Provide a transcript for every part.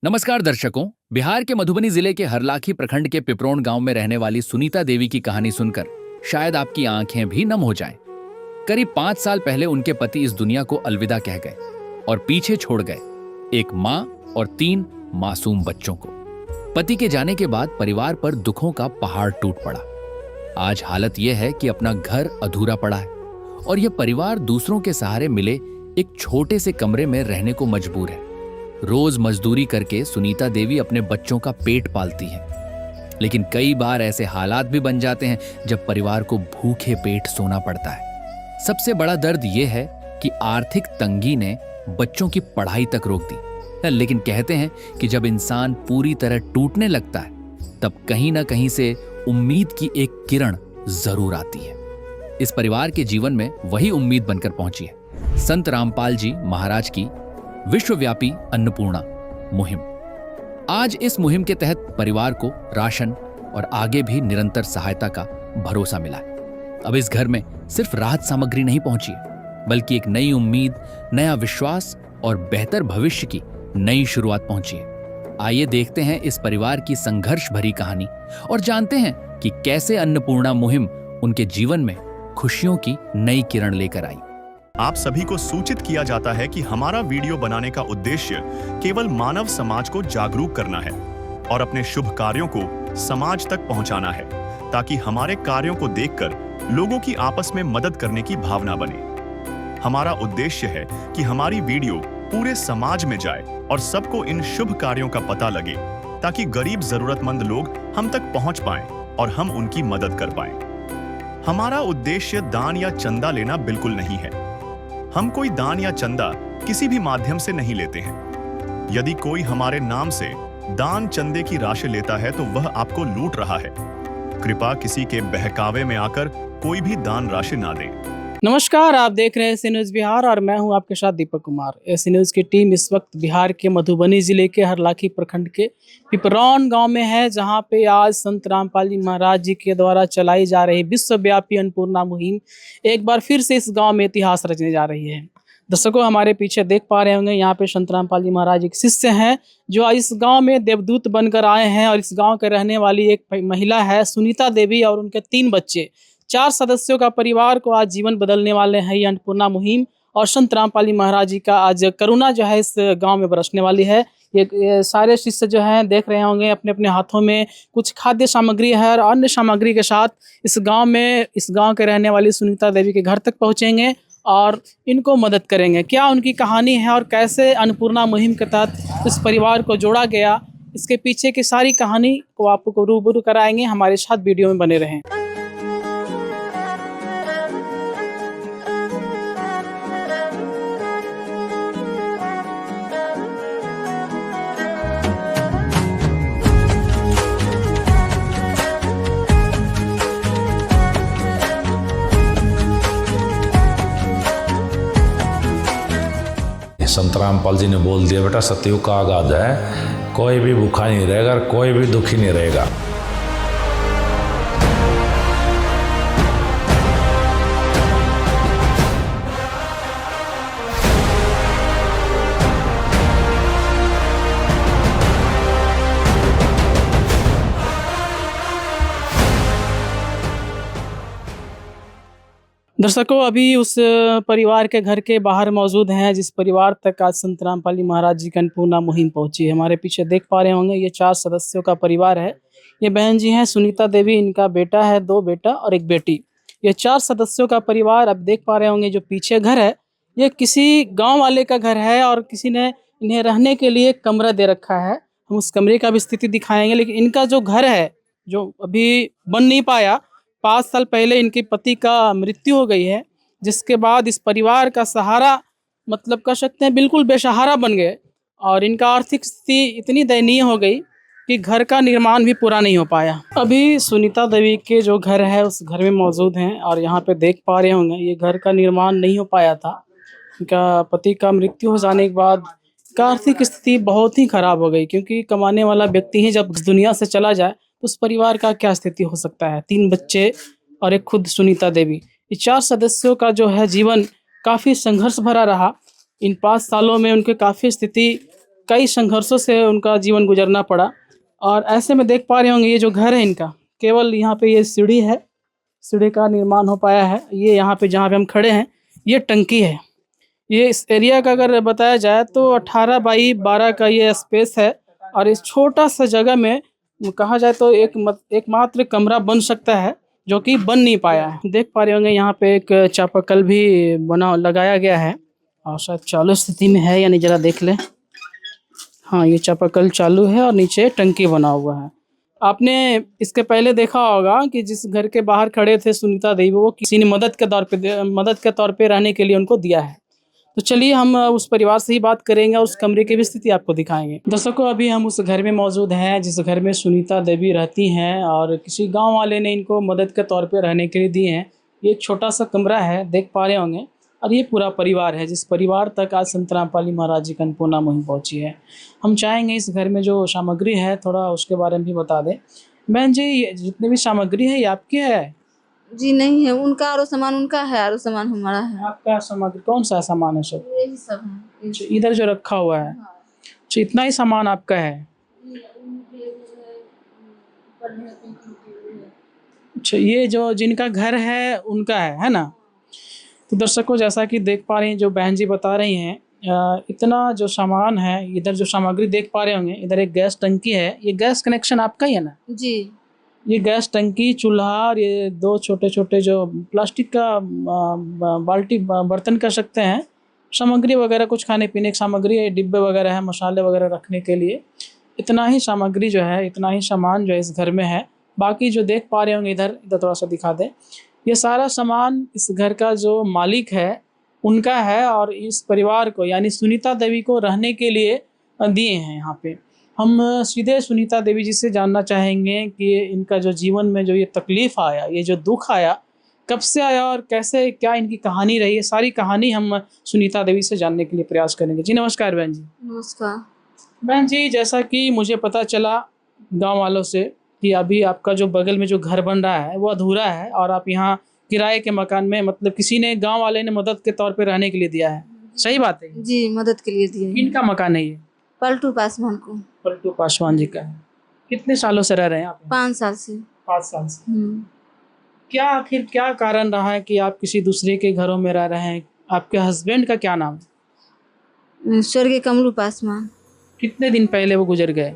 नमस्कार दर्शकों। बिहार के मधुबनी जिले के हरलाखी प्रखंड के पिपरोन गांव में रहने वाली सुनीता देवी की कहानी सुनकर शायद आपकी आंखें भी नम हो जाएं। करीब 5 साल पहले उनके पति इस दुनिया को अलविदा कह गए और पीछे छोड़ गए एक माँ और 3 मासूम बच्चों को। पति के जाने के बाद परिवार पर दुखों का पहाड़ टूट पड़ा। आज हालत यह है कि अपना घर अधूरा पड़ा है और यह परिवार दूसरों के सहारे मिले एक छोटे से कमरे में रहने को मजबूर है। रोज मजदूरी करके सुनीता देवी अपने बच्चों का पेट पालती है, लेकिन कई बार ऐसे हालात भी बन जाते हैं जब परिवार को भूखे पेट सोना पड़ता है। सबसे बड़ा दर्द यह है कि आर्थिक तंगी ने बच्चों की पढ़ाई तक रोक दी। लेकिन कहते हैं कि जब इंसान पूरी तरह टूटने लगता है तब कहीं ना कहीं से उम्मीद की एक किरण जरूर आती है। इस परिवार के जीवन में वही उम्मीद बनकर पहुंची है संत रामपाल जी महाराज की विश्वव्यापी अन्नपूर्णा मुहिम। आज इस मुहिम के तहत परिवार को राशन और आगे भी निरंतर सहायता का भरोसा मिला है। अब इस घर में सिर्फ राहत सामग्री नहीं पहुंची है, बल्कि एक नई उम्मीद, नया विश्वास और बेहतर भविष्य की नई शुरुआत पहुंची है। आइए देखते हैं इस परिवार की संघर्ष भरी कहानी और जानते हैं कि कैसे अन्नपूर्णा मुहिम उनके जीवन में खुशियों की नई किरण लेकर आई। आप सभी को सूचित किया जाता है कि हमारा वीडियो बनाने का उद्देश्य केवल मानव समाज को जागरूक करना है और अपने शुभ कार्यों को समाज तक पहुंचाना है, ताकि हमारे कार्यों को देखकर लोगों की आपस में मदद करने की भावना बने। हमारा उद्देश्य है कि हमारी वीडियो पूरे समाज में जाए और सबको इन शुभ कार्यों का पता लगे, ताकि गरीब जरूरतमंद लोग हम तक पहुंच पाएं और हम उनकी मदद कर पाएं। हमारा उद्देश्य दान या चंदा लेना बिल्कुल नहीं है। हम कोई दान या चंदा किसी भी माध्यम से नहीं लेते हैं। यदि कोई हमारे नाम से दान चंदे की राशि लेता है तो वह आपको लूट रहा है। कृपया किसी के बहकावे में आकर कोई भी दान राशि ना दे। नमस्कार, आप देख रहे हैं एसी न्यूज़ बिहार और मैं हूं आपके साथ दीपक कुमार। एसी न्यूज़ की टीम इस वक्त बिहार के मधुबनी जिले के हरलाखी प्रखंड के पिपरौन गांव में है, जहां पे आज संत रामपाल जी महाराज जी के द्वारा चलाई जा रही विश्वव्यापी अन्नपूर्णा मुहिम एक बार फिर से इस गांव में इतिहास रचने जा रही है। दर्शकों, हमारे पीछे देख पा रहे होंगे, यहाँ पे संत रामपाल जी महाराज एक शिष्य हैं जो आज इस गाँव में देवदूत बनकर आए हैं। और इस गाँव के रहने वाली एक महिला है सुनीता देवी और उनके 3 बच्चे। 4 सदस्यों का परिवार को आज जीवन बदलने वाले हैं ये अन्नपूर्णा मुहिम। और संत रामपाल जी महाराज जी का आज करुणा जो है इस गांव में बरसने वाली है। ये सारे शिष्य जो हैं देख रहे होंगे, अपने अपने हाथों में कुछ खाद्य सामग्री है और अन्य सामग्री के साथ इस गांव के रहने वाली सुनीता देवी के घर तक पहुंचेंगे और इनको मदद करेंगे। क्या उनकी कहानी है और कैसे अन्नपूर्णा मुहिम के तहत इस परिवार को जोड़ा गया, इसके पीछे की सारी कहानी को आपको रूबरू कराएंगे। हमारे साथ वीडियो में बने रहें। संत रामपाल जी ने बोल दिया, बेटा सतयुग का आगाज है, कोई भी भूखा नहीं रहेगा और कोई भी दुखी नहीं रहेगा। दर्शकों, अभी उस परिवार के घर के बाहर मौजूद हैं जिस परिवार तक आज संत रामपाल जी महाराज जी की अन्नपूर्णा मुहिम पहुंची है। हमारे पीछे देख पा रहे होंगे, ये 4 सदस्यों का परिवार है। ये बहन जी हैं सुनीता देवी, इनका बेटा है, 2 बेटा और 1 बेटी। ये 4 सदस्यों का परिवार। अब देख पा रहे होंगे जो पीछे घर है ये किसी गाँव वाले का घर है और किसी ने इन्हें रहने के लिए एक कमरा दे रखा है। हम उस कमरे का भी स्थिति दिखाएंगे, लेकिन इनका जो घर है जो अभी बन नहीं पाया, 5 साल पहले इनके पति का मृत्यु हो गई है, जिसके बाद इस परिवार का सहारा मतलब कह सकते हैं बिल्कुल बेसहारा बन गए। और इनका आर्थिक स्थिति इतनी दयनीय हो गई कि घर का निर्माण भी पूरा नहीं हो पाया। अभी सुनीता देवी के जो घर है उस घर में मौजूद हैं और यहाँ पे देख पा रहे होंगे ये घर का निर्माण नहीं हो पाया था। इनका पति का मृत्यु हो जाने के बाद इनका आर्थिक स्थिति बहुत ही खराब हो गई, क्योंकि कमाने वाला व्यक्ति ही जब इस दुनिया से चला जाए तो उस परिवार का क्या स्थिति हो सकता है। 3 बच्चे और एक खुद सुनीता देवी, ये 4 सदस्यों का जो है जीवन काफ़ी संघर्ष भरा रहा। इन 5 सालों में उनके काफ़ी स्थिति कई संघर्षों से उनका जीवन गुजरना पड़ा। और ऐसे में देख पा रहे होंगे ये जो घर है इनका, केवल यहाँ पे ये सीढ़ी है, सीढ़ी का निर्माण हो पाया है। ये यहाँ पे जहाँ पे हम खड़े हैं ये टंकी है। ये इस एरिया का अगर बताया जाए तो 18 बाई 12 का ये स्पेस है। और इस छोटा सा जगह में कहा जाए तो एकमात्र कमरा बन सकता है, जो कि बन नहीं पाया है। देख पा रहे होंगे यहाँ पे एक चापाकल भी लगाया गया है, और शायद चालू स्थिति में है या नहीं जरा देख लें। हाँ, ये चापाकल चालू है और नीचे टंकी बना हुआ है। आपने इसके पहले देखा होगा कि जिस घर के बाहर खड़े थे सुनीता देवी, वो किसी ने मदद के तौर पे रहने के लिए उनको दिया है। तो चलिए हम उस परिवार से ही बात करेंगे और उस कमरे की भी स्थिति आपको दिखाएंगे। दर्शकों, अभी हम उस घर में मौजूद हैं जिस घर में सुनीता देवी रहती हैं, और किसी गांव वाले ने इनको मदद के तौर पे रहने के लिए दिए हैं। ये एक छोटा सा कमरा है, देख पा रहे होंगे, और ये पूरा परिवार है जिस परिवार तक आज संत रामपाल महाराज जी की अन्नपूर्णा मुहिम पहुँची है। हम चाहेंगे इस घर में जो सामग्री है थोड़ा उसके बारे में भी बता दें। बहन जी, ये जितनी भी सामग्री है ये आपकी है? जी नहीं है, उनका आरो सामान उनका है, आरो सामान हमारा है। आपका सामग्री कौन सा सामान है सब? यही सब है। अच्छा, इधर जो रखा हुआ है, अच्छा इतना ही सामान आपका है? अच्छा, ये जो जिनका घर है उनका है ना? तो दर्शकों, जैसा कि देख पा रहे हैं जो बहन जी बता रही हैं, इतना जो सामान है, इधर जो सामग्री देख पा रहे होंगे, इधर एक गैस टंकी है। ये गैस कनेक्शन आपका ही है ना? जी। ये गैस टंकी, चूल्हा, और ये 2 छोटे छोटे जो प्लास्टिक का बाल्टी बर्तन कर सकते हैं, सामग्री वगैरह, कुछ खाने पीने की सामग्री, डिब्बे वगैरह है, मसाले वगैरह रखने के लिए। इतना ही सामग्री जो है, इतना ही सामान जो है इस घर में है। बाकी जो देख पा रहे होंगे इधर थोड़ा सा दिखा दें, ये सारा सामान इस घर का जो मालिक है उनका है, और इस परिवार को यानी सुनीता देवी को रहने के लिए दिए हैं यहाँ पे। हम सीधे सुनीता देवी जी से जानना चाहेंगे कि इनका जो जीवन में जो ये तकलीफ़ आया, ये जो दुख आया, कब से आया और कैसे, क्या इनकी कहानी रही है, सारी कहानी हम सुनीता देवी से जानने के लिए प्रयास करेंगे। जी नमस्कार बहन जी। नमस्कार। बहन जी, जैसा कि मुझे पता चला गांव वालों से कि अभी आपका जो बगल में जो घर बन रहा है वो अधूरा है, और आप यहाँ किराए के मकान में, मतलब किसी ने, गाँव वाले ने मदद के तौर पर रहने के लिए दिया है, सही बात है? जी, मदद के लिए दिए। किनका मकान है ये? पलटू पासवान को। पलटू पासवान जी का है। कितने सालों से रह रहे हैं आप? 5 साल से। 5 साल से। क्या आखिर क्या कारण रहा है कि आप किसी दूसरे के घरों में रह रहे हैं? आपके हस्बैंड का क्या नाम है? स्वर्गीय कमलू पासवान। कितने दिन पहले वो गुजर गए?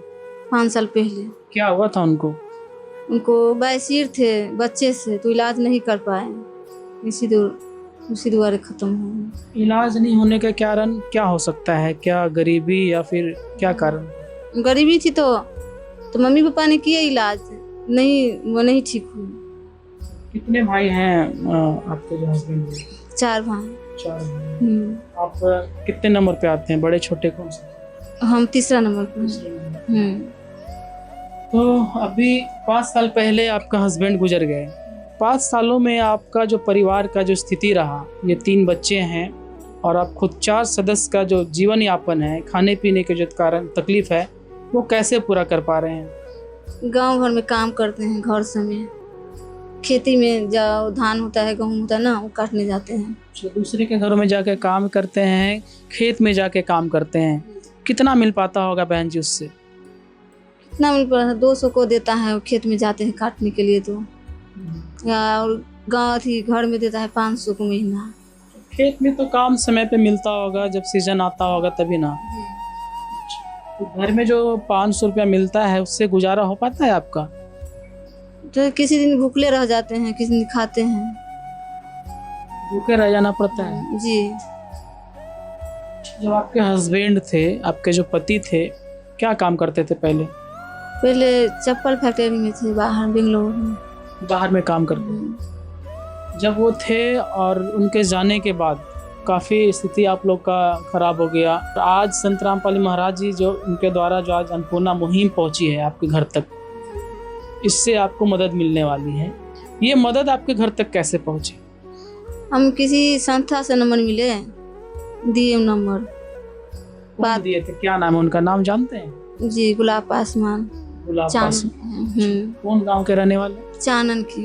5 साल पहले। क्या हुआ था उनको? उनको बसीर थे बच्चे से, तो इलाज नहीं कर पाए, उसी द्वारा खत्म हो गए। इलाज नहीं होने का कारण क्या हो सकता है? क्या गरीबी या फिर क्या कारण? गरीबी थी तो मम्मी पापा ने किया इलाज, नहीं वो नहीं ठीक हुई। कितने भाई हैं आपके जो हस्बैंड? 4 भाई। 4 भाई। आप कितने नंबर पे आते हैं? बड़े छोटे कौन से? हम 3रा नंबर पे। तो अभी 5 साल पहले आपका हस्बैंड गुजर गए। 5 सालों में आपका जो परिवार का जो स्थिति रहा, ये 3 बच्चे हैं और आप खुद 4 सदस्य का जो जीवन यापन है, खाने पीने के जो कारण तकलीफ है, वो कैसे पूरा कर पा रहे हैं? गांव भर में काम करते हैं, घर समय खेती में जाओ, धान होता है, गेहूँ होता है ना, वो काटने जाते हैं। दूसरे के घरों में जाके काम करते हैं, खेत में जाके काम करते हैं। कितना मिल पाता होगा बहन जी उससे? कितना मिल पाता है? 200 को देता है, खेत में जाते हैं काटने के लिए तो, या गाँव थी घर में देता है 500 को महीना। खेत में तो काम समय पे मिलता होगा, जब सीजन आता होगा तभी ना। तो घर में जो 500 रुपया मिलता है उससे गुजारा हो पाता है आपका? तो किसी दिन भूखले रह जाते हैं, किसी दिन खाते हैं, भूखे रह जाना पड़ता है जी। जब आपके हस्बैंड थे, आपके जो पति थे, क्या काम करते थे पहले? पहले चप्पल फैक्ट्री में थे, बाहर बेंगलोर में। बाहर में काम करते थे। जब वो थे और उनके जाने के बाद काफ़ी स्थिति आप लोग का खराब हो गया। आज संत रामपाल महाराज जी जो उनके द्वारा जो आज अन्नपूर्णा मुहिम पहुंची है आपके घर तक, इससे आपको मदद मिलने वाली है। ये मदद आपके घर तक कैसे पहुंची? हम किसी संस्था से नंबर मिले, दिए नंबर। कौन दिए थे? क्या नाम है उनका? नाम जानते हैं? जी, गुलाब पासवान। गुलाब पासवान। कौन गांव के रहने वाले? चानन की।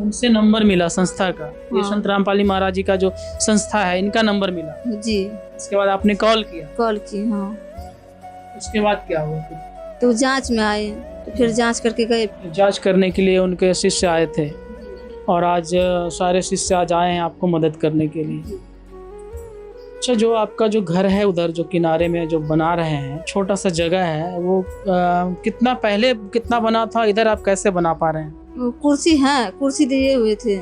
उनसे नंबर मिला संस्था का। ये संत रामपाल महाराज जी का जो संस्था है, इनका नंबर मिला जी। इसके बाद आपने कॉल किया? कॉल की, हाँ। उसके बाद क्या हुआ फिर? तो जांच में आए, तो फिर जांच करके गए। जांच करने के लिए उनके शिष्य आए थे और आज सारे शिष्य आज आए हैं आपको मदद करने के लिए। अच्छा, जो आपका जो घर है उधर जो किनारे में जो बना रहे हैं, छोटा सा जगह है, वो कितना पहले कितना बना था, इधर आप कैसे बना पा रहे हैं? वो कुर्सी है, कुर्सी दिए हुए थे।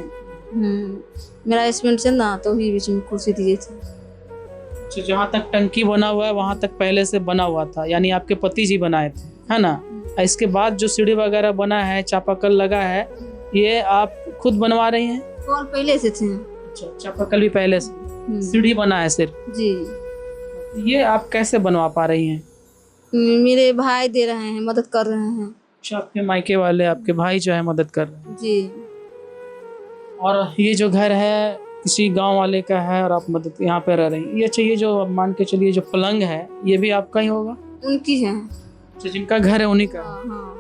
मेरा एक्सपेंड चल रहा तो ही बीच में कुर्सी दिए थे। अच्छा, जहाँ तक टंकी बना हुआ है वहाँ तक पहले से बना हुआ था, यानी आपके पति जी बनाए थे, है ना? इसके बाद जो सीढ़ी वगैरह बना है, चापाकल लगा है, ये आप खुद बनवा रही हैं? कॉल पहले से थे। अच्छा, चापाकल भी पहले से, सीढ़ी बना है सिर्फ जी। ये आप कैसे बनवा पा रही हैं? मेरे भाई दे रहे हैं, मदद कर रहे हैं। अच्छा, आपके मायके वाले आपके भाई जो है मदद कर रहे हैं जी। और ये जो घर है किसी गांव वाले का है और आप मदद यहाँ पे रह रही हैं। ये अच्छा, ये जो आप मान के चलिए जो पलंग है ये भी आपका ही होगा? उनकी है। अच्छा, जिनका घर है उन्हीं का। हाँ।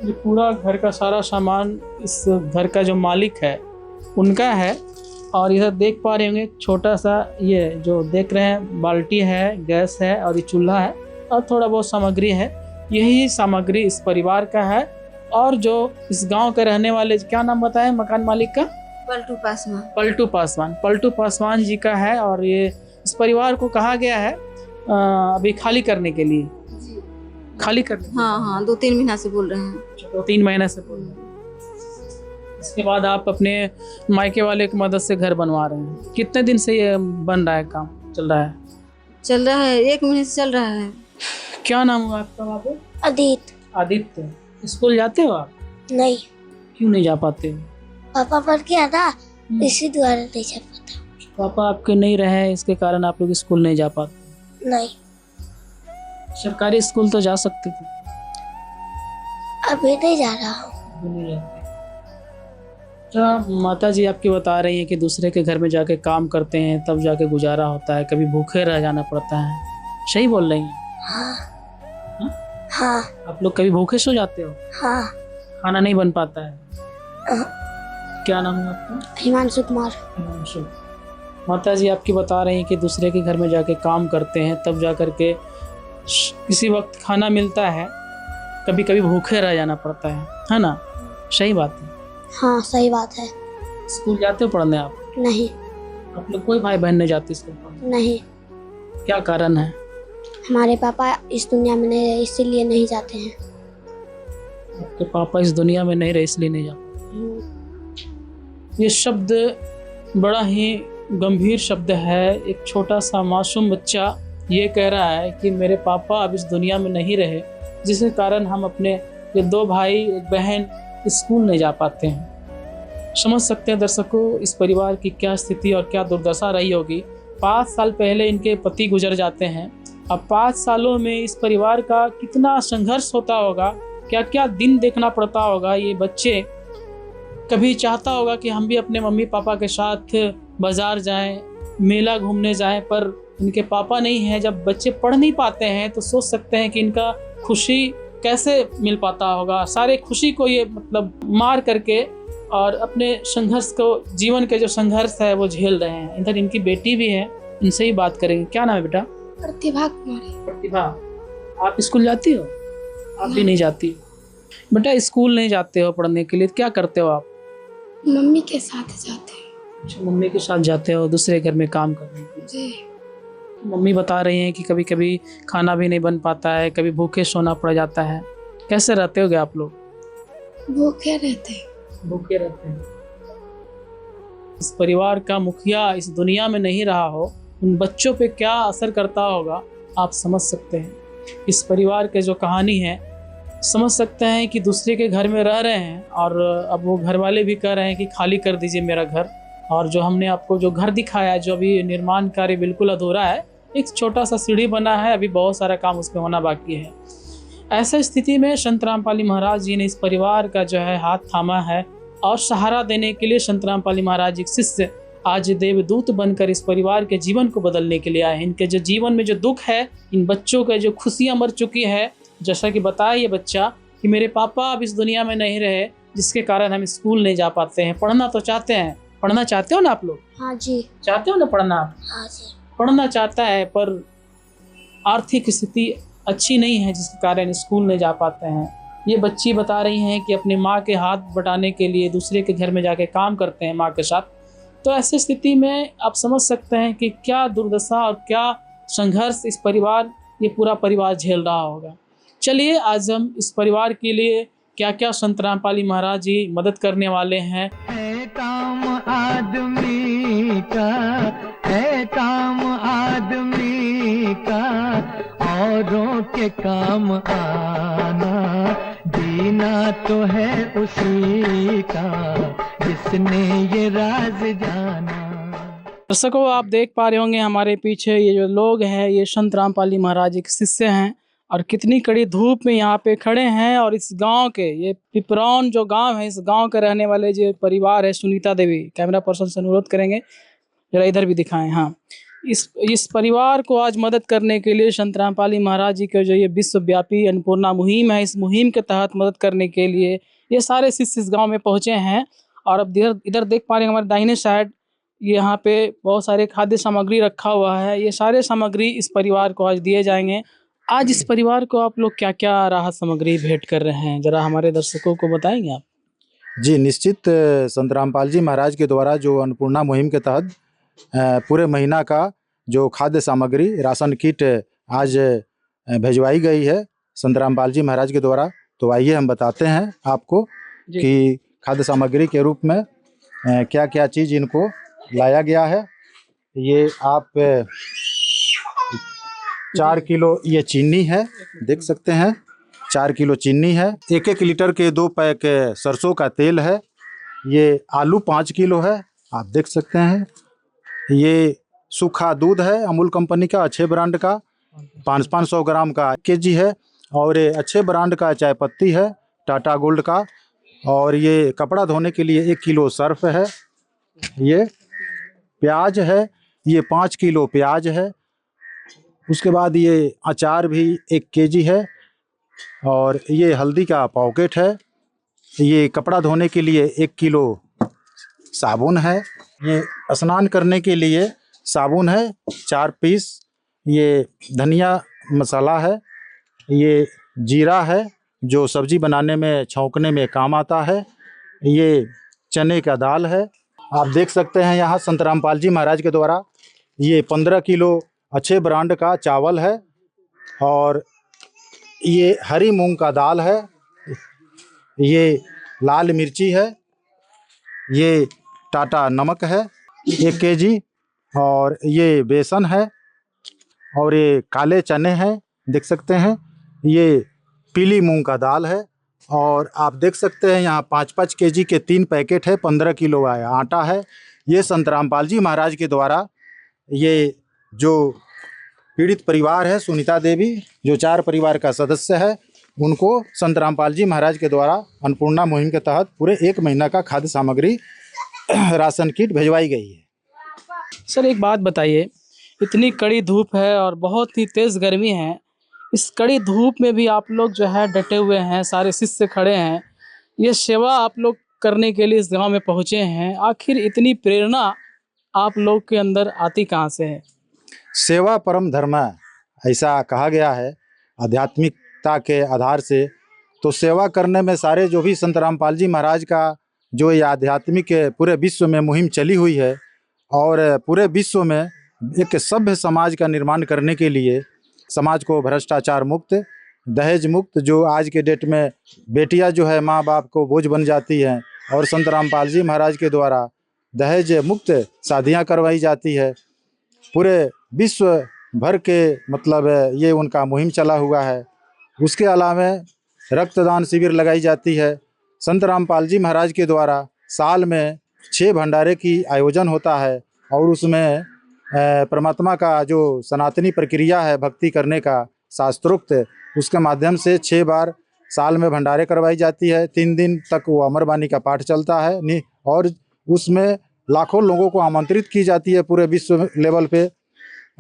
ये पूरा घर का सारा सामान इस घर का जो मालिक है उनका है। और इधर देख पा रहे होंगे छोटा सा, ये जो देख रहे हैं बाल्टी है, गैस है और ये चूल्हा है और थोड़ा बहुत सामग्री है। यही सामग्री इस परिवार का है। और जो इस गांव के रहने वाले, क्या नाम बताया मकान मालिक का? पलटू पासवान। पलटू पासवान। पलटू पासवान जी का है और ये इस परिवार को कहा गया है अभी खाली करने के लिए। खाली करने? हाँ, 2-3 महीना से बोल रहे हैं। 2-3 महीने से बोल रहे हैं। इसके बाद आप अपने मायके वाले की मदद से घर बनवा रहे हैं। कितने दिन से ये बन रहा है, काम चल रहा है? चल रहा है, 1 महीने से चल रहा है। क्या नाम हुआ आपका बाबू? आदित्य। आदित्य। स्कूल जाते हो आप? नहीं, क्यों नहीं जा पाते हो? पापा पढ़ के आता, इसी द्वारा नहीं जा पाता। पापा आपके नहीं रहे, इसके कारण आप लोग स्कूल नहीं जा पाते? नहीं, सरकारी स्कूल तो जा सकते थे। अभी नहीं जा रहा हूँ। अभी नहीं जाते। तो माता जी आपकी बता रही हैं कि दूसरे के घर में जाके काम करते हैं तब जाके गुजारा होता है, कभी भूखे रह जाना पड़ता है। सही बोल रही हैं? हाँ। हाँ। आप लोग कभी भूखे सो जाते हो? हाँ। खाना नहीं बन पाता है? क्या नाम है आपका? हिमांशु कुमार। हिमांशु। माता जी आपकी बता रही हैं कि दूसरे के घर में जाके काम करते हैं तब जा कर के किसी वक्त खाना मिलता है, कभी कभी भूखे रह जाना पड़ता है ना? सही बात है? हाँ, सही बात है। स्कूल जाते हो पढ़ने आप? नहीं। आप लोग कोई भाई बहन नहीं जाते स्कूल पढ़ने? नहीं। क्या कारण है? हमारे पापा इस दुनिया में नहीं रहे, इसीलिए नहीं जाते हैं। आपके पापा इस दुनिया में नहीं रहे इसलिए नहीं जाते। ये शब्द बड़ा ही गंभीर शब्द है। एक छोटा सा मासूम बच्चा ये कह रहा है कि मेरे पापा अब इस दुनिया में नहीं रहे, जिसके कारण हम अपने ये 2 भाई एक बहन स्कूल नहीं जा पाते हैं। समझ सकते हैं दर्शकों इस परिवार की क्या स्थिति और क्या दुर्दशा रही होगी। 5 साल पहले इनके पति गुजर जाते हैं। अब 5 सालों में इस परिवार का कितना संघर्ष होता होगा, क्या क्या दिन देखना पड़ता होगा। ये बच्चे कभी चाहता होगा कि हम भी अपने मम्मी पापा के साथ बाजार जाएं, मेला घूमने जाएं, पर इनके पापा नहीं हैं। जब बच्चे पढ़ नहीं पाते हैं तो सोच सकते हैं कि इनका खुशी कैसे मिल पाता होगा। सारे खुशी को ये मतलब मार करके और अपने संघर्ष को, जीवन के जो संघर्ष है वो झेल रहे हैं। इधर इनकी बेटी भी है, इनसे ही बात करेंगे। क्या नाम है बेटा? प्रतिभा कुमारी। प्रतिभा, आप स्कूल जाती हो? आप भी नहीं जाती बेटा? स्कूल नहीं जाते हो पढ़ने के लिए, क्या करते हो आप? मम्मी के साथ जाते हैं। अच्छा, मम्मी के साथ जाते हो दूसरे घर में काम करने के लिए? जी। मम्मी बता रही हैं कि कभी कभी खाना भी नहीं बन पाता है, कभी भूखे सोना पड़ जाता है। कैसे रहते होगे आप लोग? भूखे रहते हैं। भूखे रहते हैं। इस परिवार का मुखिया इस दुनिया में नहीं रहा हो, उन बच्चों पे क्या असर करता होगा आप समझ सकते हैं। इस परिवार के जो कहानी है समझ सकते हैं कि दूसरे के घर में रह रहे हैं और अब वो घर वाले भी कह रहे हैं कि खाली कर दीजिए मेरा घर। और जो हमने आपको जो घर दिखाया, जो अभी निर्माण कार्य बिल्कुल अधूरा है, एक छोटा सा सीढ़ी बना है, अभी बहुत सारा काम उसमें होना बाकी है। ऐसा स्थिति में संत रामपाली महाराज जी ने इस परिवार का जो है हाथ थामा है और सहारा देने के लिए संत रामपाली महाराज जी के शिष्य आज देवदूत बनकर इस परिवार के जीवन को बदलने के लिए आए हैं। इनके जो जीवन में जो दुख है, इन बच्चों के जो खुशियां मर चुकी है, जैसा कि बताया ये बच्चा कि मेरे पापा अब इस दुनिया में नहीं रहे, जिसके कारण हम स्कूल नहीं जा पाते हैं। पढ़ना तो चाहते हैं, पढ़ना चाहते हो ना आप लोग? हाँ जी। चाहते हो ना पढ़ना आप? हाँ जी। पढ़ना चाहता है पर आर्थिक स्थिति अच्छी नहीं है, जिसके कारण स्कूल नहीं जा पाते हैं। ये बच्ची बता रही हैं कि अपनी माँ के हाथ बटाने के लिए दूसरे के घर में जाके काम करते हैं माँ के साथ। तो ऐसी स्थिति में आप समझ सकते हैं कि क्या दुर्दशा और क्या संघर्ष ये पूरा परिवार झेल रहा होगा। चलिए आज हम इस परिवार के लिए क्या क्या संत रामपाली महाराज जी मदद करने वाले हैं। है काम आदमी का, है काम आदमी का, औरों के काम आना, जीना तो है उसी का जिसने ये राज जाना। दर्शकों, आप देख पा रहे होंगे हमारे पीछे ये जो लोग हैं ये संत रामपाली महाराज जी के शिष्य हैं और कितनी कड़ी धूप में यहाँ पे खड़े हैं। और इस गांव के, ये पिपरौन जो गांव है, इस गांव के रहने वाले जो परिवार है सुनीता देवी, कैमरा पर्सन से अनुरोध करेंगे जरा इधर भी दिखाएं। हाँ, इस परिवार को आज मदद करने के लिए संत रामपाली महाराज जी के जो ये विश्वव्यापी अन्नपूर्णा मुहिम है, इस मुहिम के तहत मदद करने के लिए ये सारे शिष्य इस गाँव में पहुँचे हैं। और अब इधर देख पा रहे हैं हमारे दाहिने साइड यहाँ पे बहुत सारे खाद्य सामग्री रखा हुआ है। ये सारे सामग्री इस परिवार को आज दिए जाएंगे। आज इस परिवार को आप लोग क्या क्या राहत सामग्री भेंट कर रहे हैं, जरा हमारे दर्शकों को बताएंगे आप? जी निश्चित, संत रामपाल जी महाराज के द्वारा जो अन्नपूर्णा मुहिम के तहत पूरे महीना का जो खाद्य सामग्री राशन किट आज भिजवाई गई है संत रामपाल जी महाराज के द्वारा। तो आइए हम बताते हैं आपको कि खाद्य सामग्री के रूप में क्या क्या चीज़ इनको लाया गया है। ये आप 4 किलो ये चीनी है, देख सकते हैं 4 किलो चीनी है। 1-1 लीटर के 2 पैक सरसों का तेल है। ये आलू 5 किलो है, आप देख सकते हैं। ये सूखा दूध है अमूल कंपनी का, अच्छे ब्रांड का, 500 ग्राम का केजी है। और ये अच्छे ब्रांड का चाय पत्ती है टाटा गोल्ड का। और ये कपड़ा धोने के लिए 1 किलो सर्फ है। ये प्याज है, ये 5 किलो प्याज है। उसके बाद ये अचार भी 1 केजी है। और ये हल्दी का पॉकेट है। ये कपड़ा धोने के लिए 1 किलो साबुन है। ये स्नान करने के लिए साबुन है 4 पीस। ये धनिया मसाला है। ये जीरा है जो सब्जी बनाने में छौंकने में काम आता है। ये चने का दाल है। आप देख सकते हैं यहाँ संत रामपाल जी महाराज के द्वारा ये 15 किलो अच्छे ब्रांड का चावल है। और ये हरी मूंग का दाल है। ये लाल मिर्ची है। ये टाटा नमक है 1 केजी। और ये बेसन है। और ये काले चने हैं, देख सकते हैं। ये पीली मूंग का दाल है। और आप देख सकते हैं यहाँ 5-5 केजी के 3 पैकेट है। 15 किलो आटा है। ये संत रामपाल जी महाराज के द्वारा ये जो पीड़ित परिवार है सुनीता देवी, जो 4 परिवार का सदस्य है, उनको संत रामपाल जी महाराज के द्वारा अन्नपूर्णा मुहिम के तहत पूरे 1 महीना का खाद्य सामग्री राशन किट भिजवाई गई है। सर एक बात बताइए, इतनी कड़ी धूप है और बहुत ही तेज़ गर्मी है, इस कड़ी धूप में भी आप लोग जो है डटे हुए हैं, सारे शिष्य खड़े हैं, ये सेवा आप लोग करने के लिए इस गांव में पहुंचे हैं। आखिर इतनी प्रेरणा आप लोग के अंदर आती कहाँ से है? सेवा परम धर्म ऐसा कहा गया है आध्यात्मिकता के आधार से। तो सेवा करने में सारे जो भी संत रामपाल जी महाराज का जो ये आध्यात्मिक पूरे विश्व में मुहिम चली हुई है और पूरे विश्व में एक सभ्य समाज का निर्माण करने के लिए, समाज को भ्रष्टाचार मुक्त, दहेज मुक्त, जो आज के डेट में बेटियां जो है माँ बाप को बोझ बन जाती हैं, और संत रामपाल जी महाराज के द्वारा दहेज मुक्त शादियां करवाई जाती है। पूरे विश्व भर के मतलब ये उनका मुहिम चला हुआ है। उसके अलावा रक्तदान शिविर लगाई जाती है। संत रामपाल जी महाराज के द्वारा साल में 6 भंडारे की आयोजन होता है और उसमें परमात्मा का जो सनातनी प्रक्रिया है भक्ति करने का शास्त्रोक्त, उसके माध्यम से 6 बार साल में भंडारे करवाई जाती है। 3 दिन तक वो अमरबानी का पाठ चलता है और उसमें लाखों लोगों को आमंत्रित की जाती है पूरे विश्व लेवल पे,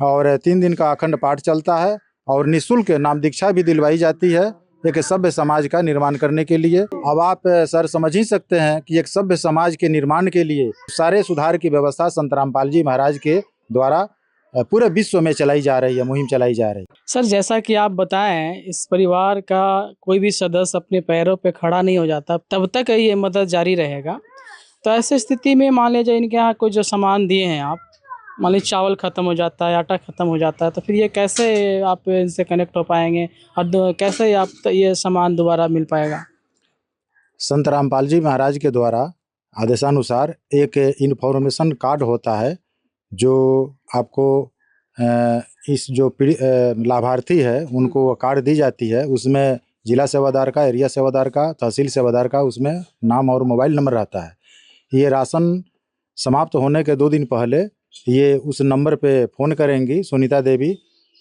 और 3 दिन का अखंड पाठ चलता है और निःशुल्क नाम दीक्षा भी दिलवाई जाती है एक सभ्य समाज का निर्माण करने के लिए। अब आप सर समझ ही सकते हैं कि एक सभ्य समाज के निर्माण के लिए सारे सुधार की व्यवस्था संत रामपाल जी महाराज के द्वारा पूरे विश्व में चलाई जा रही है, मुहिम चलाई जा रही है। सर जैसा कि आप बताएं, इस परिवार का कोई भी सदस्य अपने पैरों पे खड़ा नहीं हो जाता, तब तक ये मदद जारी रहेगा। तो ऐसी स्थिति में मान लीजिए इनके यहाँ कोई जो सामान दिए हैं आप, मान लीजिए चावल ख़त्म हो जाता है, आटा ख़त्म हो जाता है, तो फिर ये कैसे आप इनसे कनेक्ट हो पाएंगे और कैसे आप ये सामान दोबारा मिल पाएगा? संत रामपाल जी महाराज के द्वारा आदेशानुसार एक इन्फॉर्मेशन कार्ड होता है जो आपको इस जो लाभार्थी है उनको वो कार्ड दी जाती है। उसमें जिला सेवादार का, एरिया सेवादार का, तहसील सेवादार का उसमें नाम और मोबाइल नंबर रहता है। ये राशन समाप्त होने के 2 दिन पहले ये उस नंबर पे फ़ोन करेंगी सुनीता देवी,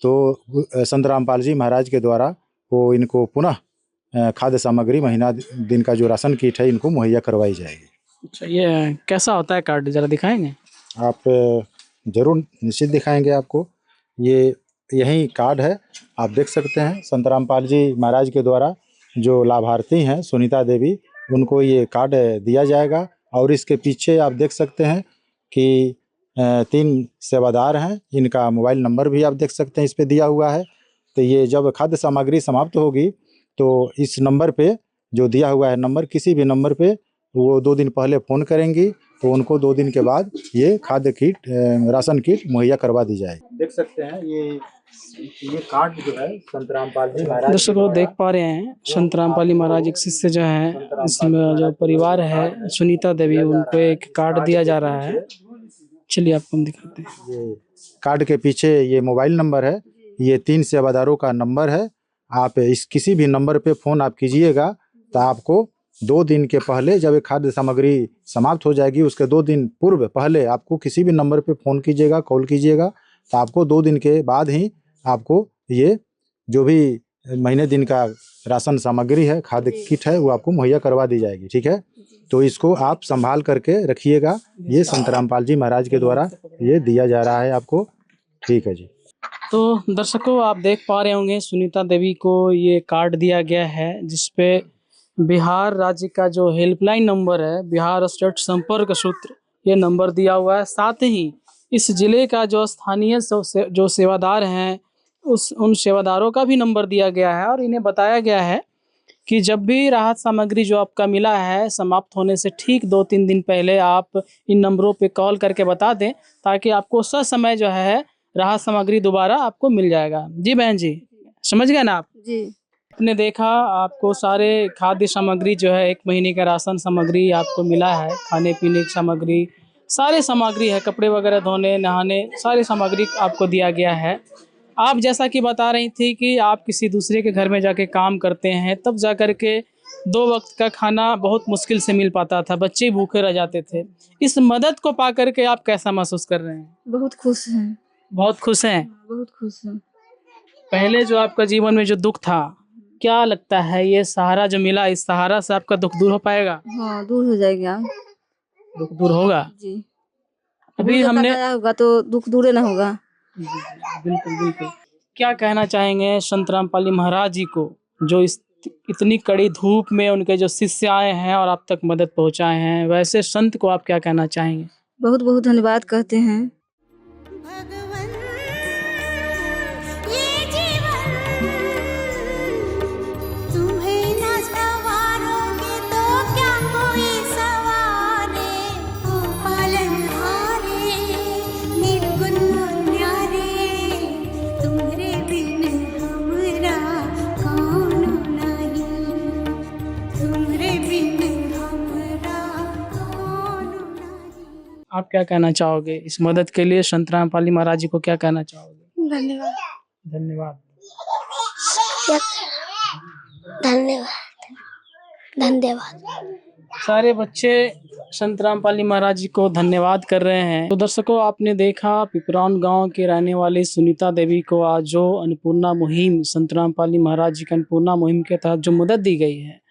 तो संत रामपाल जी महाराज के द्वारा वो इनको पुनः खाद्य सामग्री महीना दिन का जो राशन किट है इनको मुहैया करवाई जाएगी। अच्छा, ये कैसा होता है कार्ड, ज़रा दिखाएंगे? आप ज़रूर निश्चित दिखाएंगे आपको। ये यही कार्ड है, आप देख सकते हैं। संत रामपाल जी महाराज के द्वारा जो लाभार्थी हैं सुनीता देवी, उनको ये कार्ड दिया जाएगा। और इसके पीछे आप देख सकते हैं कि 3 सेवादार हैं, इनका मोबाइल नंबर भी आप देख सकते हैं इस पे दिया हुआ है। तो ये जब खाद्य सामग्री समाप्त होगी तो इस नंबर पे जो दिया हुआ है नंबर, किसी भी नंबर पे वो 2 दिन पहले फ़ोन करेंगी तो उनको 2 दिन के बाद ये खाद्य किट, राशन किट मुहैया करवा दी जाएगी। देख सकते हैं ये कार्ड जो है संत रामपाल जी महाराज। दर्शकों देख पा रहे हैं, संत रामपाल महाराज एक शिष्य जो है, इसमें जो परिवार है सुनीता देवी, उनको एक कार्ड दिया जा रहा है। चलिए आपको हम दिखाते हैं। ये कार्ड के पीछे ये मोबाइल नंबर है, ये 3 सेवादारों का नंबर है। आप इस किसी भी नंबर पे फ़ोन आप कीजिएगा तो आपको 2 दिन के पहले, जब ये खाद्य सामग्री समाप्त हो जाएगी उसके 2 दिन पूर्व पहले आपको किसी भी नंबर पे फ़ोन कीजिएगा, कॉल कीजिएगा, तो आपको 2 दिन के बाद ही आपको ये जो भी महीने दिन का राशन सामग्री है, खाद्य किट है, वो आपको मुहैया करवा दी जाएगी। ठीक है, तो इसको आप संभाल करके रखिएगा। ये संत रामपाल जी महाराज के द्वारा ये दिया जा रहा है आपको। ठीक है जी। तो दर्शकों आप देख पा रहे होंगे, सुनीता देवी को ये कार्ड दिया गया है जिसपे बिहार राज्य का जो हेल्पलाइन नंबर है, बिहार स्टेट संपर्क सूत्र, ये नंबर दिया हुआ है। साथ ही इस जिले का जो स्थानीय जो सेवादार हैं उन सेवादारों का भी नंबर दिया गया है। और इन्हें बताया गया है कि जब भी राहत सामग्री जो आपका मिला है समाप्त होने से ठीक 2-3 दिन पहले आप इन नंबरों पे कॉल करके बता दें, ताकि आपको ससमय जो है राहत सामग्री दोबारा आपको मिल जाएगा। जी बहन जी, समझ गए ना आप? जी। आपने देखा, आपको सारे खाद्य सामग्री जो है 1 महीने का राशन सामग्री आपको मिला है। खाने पीने की सामग्री, सारे सामग्री है, कपड़े वगैरह धोने नहाने, सारी सामग्री आपको दिया गया है। आप जैसा कि बता रही थी कि आप किसी दूसरे के घर में जाके काम करते हैं, तब जा कर के 2 वक्त का खाना बहुत मुश्किल से मिल पाता था, बच्चे भूखे रह जाते थे। इस मदद को पा करके आप कैसा महसूस कर रहे हैं? बहुत खुश हैं। बहुत खुश हैं? बहुत खुश हैं। पहले जो आपका जीवन में जो दुख था, क्या लगता है ये सहारा जो मिला, इस सहारा से आपका दुख दूर हो पाएगा? हाँ, दूर हो जाएगा। दुख दूर होगा जी। अभी हमने होगा तो दुख दूर ना होगा। बिल्कुल बिल्कुल। क्या कहना चाहेंगे संत रामपाल महाराज जी को, जो इतनी कड़ी धूप में उनके जो शिष्य आए हैं और आप तक मदद पहुंचाए हैं, वैसे संत को आप क्या कहना चाहेंगे? बहुत बहुत धन्यवाद कहते हैं। आप क्या कहना चाहोगे इस मदद के लिए? संत रामपाल महाराज जी को क्या कहना चाहोगे? धन्यवाद। धन्यवाद। धन्यवाद। धन्यवाद। सारे बच्चे संत रामपाल महाराज जी को धन्यवाद कर रहे हैं। तो दर्शकों आपने देखा, पिपरान गांव के रहने वाली सुनीता देवी को आज जो अन्नपूर्णा मुहिम, संत रामपाल महाराज जी की अन्नपूर्णा मुहिम के तहत जो मदद दी गई है,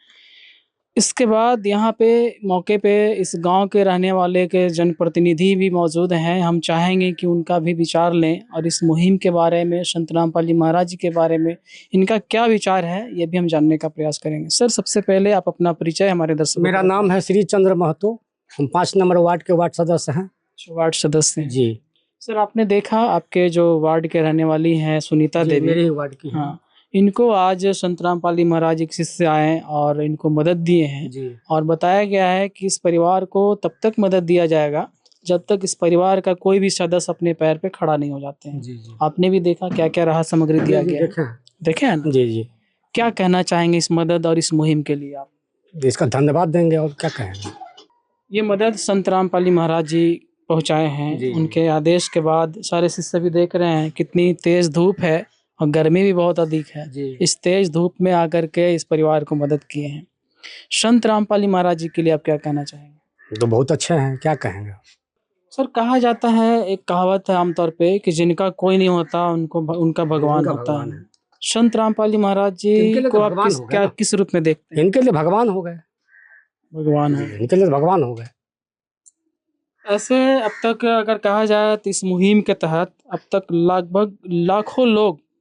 इसके बाद यहाँ पे मौके पे इस गांव के रहने वाले के जनप्रतिनिधि भी मौजूद हैं। हम चाहेंगे कि उनका भी विचार लें और इस मुहिम के बारे में, संत रामपाल महाराज जी के बारे में इनका क्या विचार है, ये भी हम जानने का प्रयास करेंगे। सर, सबसे पहले आप अपना परिचय हमारे दर्शकों। मेरा नाम है श्री चंद्र महतो, हम 5 नंबर वार्ड के वार्ड सदस्य हैं। वार्ड सदस्य हैं जी। सर आपने देखा आपके जो वार्ड के रहने वाली हैं सुनीता देवी, मेरे ही वार्ड की। हाँ, इनको आज संत रामपाली महाराज एक शिष्य आए हैं और इनको मदद दिए हैं जी और बताया गया है कि इस परिवार को तब तक मदद दिया जाएगा जब तक इस परिवार का कोई भी सदस्य अपने पैर पे खड़ा नहीं हो जाते हैं। जी जी आपने भी देखा क्या क्या राहत सामग्री दिया गया है, देखें। देखे हैं ना? जी जी क्या कहना चाहेंगे इस मदद और इस मुहिम के लिए आप? इसका धन्यवाद देंगे और क्या कहेंगे। ये मदद संत रामपाली महाराज जी पहुंचाए हैं। जी। उनके आदेश के बाद सारे शिष्य भी देख रहे हैं कितनी तेज धूप है और गर्मी भी बहुत अधिक है। जी इस तेज धूप में आकर के इस परिवार को मदद किए हैं। संत रामपाली महाराज जी के लिए आप क्या कहना चाहेंगे? तो बहुत अच्छे हैं, क्या कहेंगे। सर कहा जाता है, एक कहावत है आमतौर पे कि जिनका कोई नहीं होता उनको उनका भगवान उनका होता भगवान है। है। संत रामपाली महाराज इनके जी लिए को तो आप भगवान हो गए ना। किस रूप में देखते हैं? इनके लिए भगवान हो गए, भगवान हो। इनके लिए तो भगवान हो गए। ऐसे अब तक अगर कहा जाए तो इस मुहिम के तहत अब तक लगभग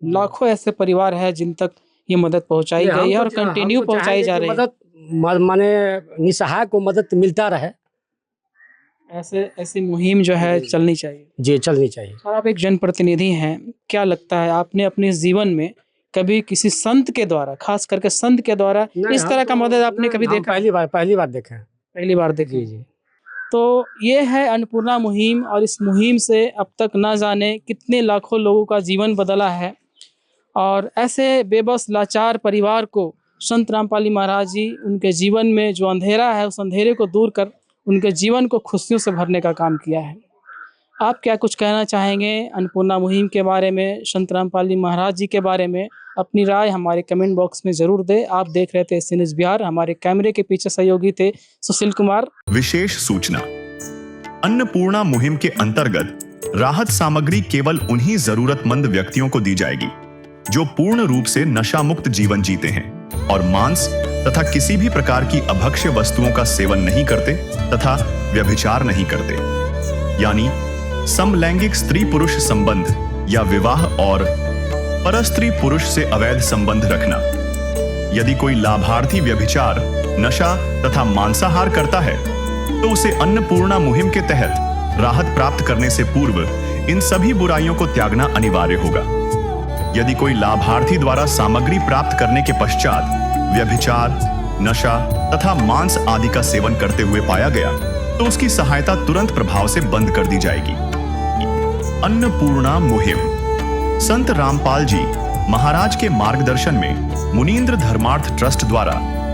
लाखों ऐसे परिवार हैं जिन तक ये मदद पहुंचाई ये हम गई है तो और हम कंटिन्यू तो पहुंचाई चाहेंगे जा कि रही है। मदद माने निसहाय को मदद मिलता रहे। ऐसी मुहिम जो है चलनी चाहिए। जी चलनी चाहिए। सर आप एक जनप्रतिनिधि हैं, क्या लगता है आपने अपने जीवन में कभी किसी संत के द्वारा, खास करके संत के द्वारा इस तरह का मदद आपने कभी देखा? पहली बार देखे हैं। पहली बार देखी। जी जी तो ये है अन्नपूर्णा मुहिम और इस मुहिम से अब तक ना जाने कितने लाखों लोगों का जीवन बदला है और ऐसे बेबस लाचार परिवार को संत रामपाली महाराज जी उनके जीवन में जो अंधेरा है उस अंधेरे को दूर कर उनके जीवन को खुशियों से भरने का काम किया है। आप क्या कुछ कहना चाहेंगे अन्नपूर्णा मुहिम के बारे में, संत रामपाली महाराज जी के बारे में? अपनी राय हमारे कमेंट बॉक्स में जरूर दें। आप देख रहे थे SC न्यूज़ बिहार। हमारे कैमरे के पीछे सहयोगी थे सुशील कुमार। विशेष सूचना, अन्नपूर्णा मुहिम के अंतर्गत राहत सामग्री केवल उन्हीं जरूरतमंद व्यक्तियों को दी जाएगी जो पूर्ण रूप से नशा मुक्त जीवन जीते हैं और मांस तथा किसी भी प्रकार की अभक्ष्य वस्तुओं का सेवन नहीं करते तथा व्यभिचार नहीं करते, यानी समलैंगिक स्त्री पुरुष संबंध या विवाह और परस्त्री पुरुष से अवैध संबंध रखना। यदि कोई लाभार्थी व्यभिचार, नशा तथा मांसाहार करता है तो उसे अन्नपूर्णा मुहिम के तहत राहत प्राप्त करने से पूर्व इन सभी बुराइयों को त्यागना अनिवार्य होगा। यदि कोई लाभार्थी द्वारा सामग्री प्राप्त करने के पश्चात व्यभिचार, नशा तथा मांस आदि का सेवन करते हुए पाया गया तो उसकी सहायता तुरंत प्रभाव से बंद कर दी जाएगी। अन्नपूर्णा मुहिम संत रामपाल जी महाराज के मार्गदर्शन में मुनींद्र धर्मार्थ ट्रस्ट द्वारा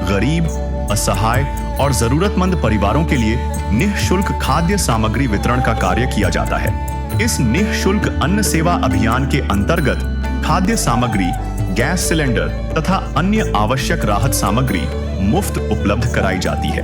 गरीब, असहाय और जरूरतमंद परिवारों के लिए निःशुल्क खाद्य सामग्री वितरण का कार्य किया जाता है। इस निःशुल्क अन्न सेवा अभियान के अंतर्गत खाद्य सामग्री, गैस सिलेंडर तथा अन्य आवश्यक राहत सामग्री मुफ्त उपलब्ध कराई जाती है।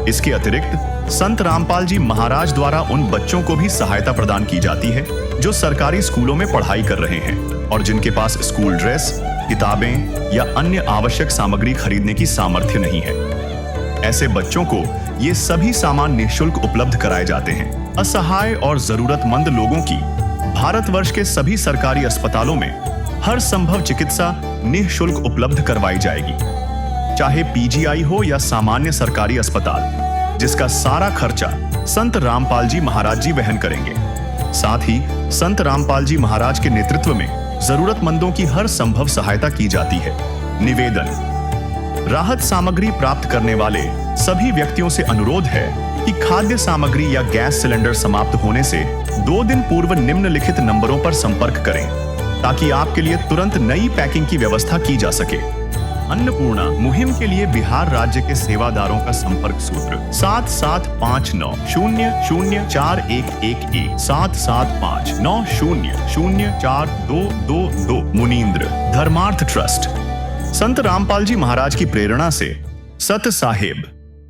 इसके अतिरिक्त संत रामपाल जी महाराज द्वारा उन बच्चों को भी सहायता प्रदान की जाती है जो सरकारी स्कूलों में पढ़ाई कर रहे हैं और जिनके पास स्कूल ड्रेस, किताबें या अन्य आवश्यक सामग्री खरीदने की सामर्थ्य नहीं है। ऐसे बच्चों को ये सभी सामान निःशुल्क उपलब्ध कराए जाते हैं। असहाय और जरूरतमंद लोगों की भारतवर्ष के सभी सरकारी अस्पतालों में हर संभव चिकित्सा निःशुल्क उपलब्ध करवाई जाएगी, चाहे PGI हो या सामान्य सरकारी अस्पताल, जिसका सारा खर्चा संत रामपाल जी महाराज जी वहन करेंगे। साथ ही संत रामपाल जी महाराज के नेतृत्व में जरूरतमंदों की हर संभव सहायता की जाती है। निवेदन, राहत सामग्री प्राप्त करने वाले सभी व्यक्तियों से अनुरोध है कि खाद्य सामग्री या गैस सिलेंडर समाप्त होने से 2 दिन पूर्व निम्नलिखित नंबरों पर संपर्क करें ताकि आपके लिए तुरंत नई पैकिंग की व्यवस्था की जा सके। अन्नपूर्णा मुहिम के लिए बिहार राज्य के सेवादारों का संपर्क सूत्र 7759004111 7759004222। मुनींद्र धर्मार्थ ट्रस्ट संत रामपाल जी महाराज की प्रेरणा से सत साहिब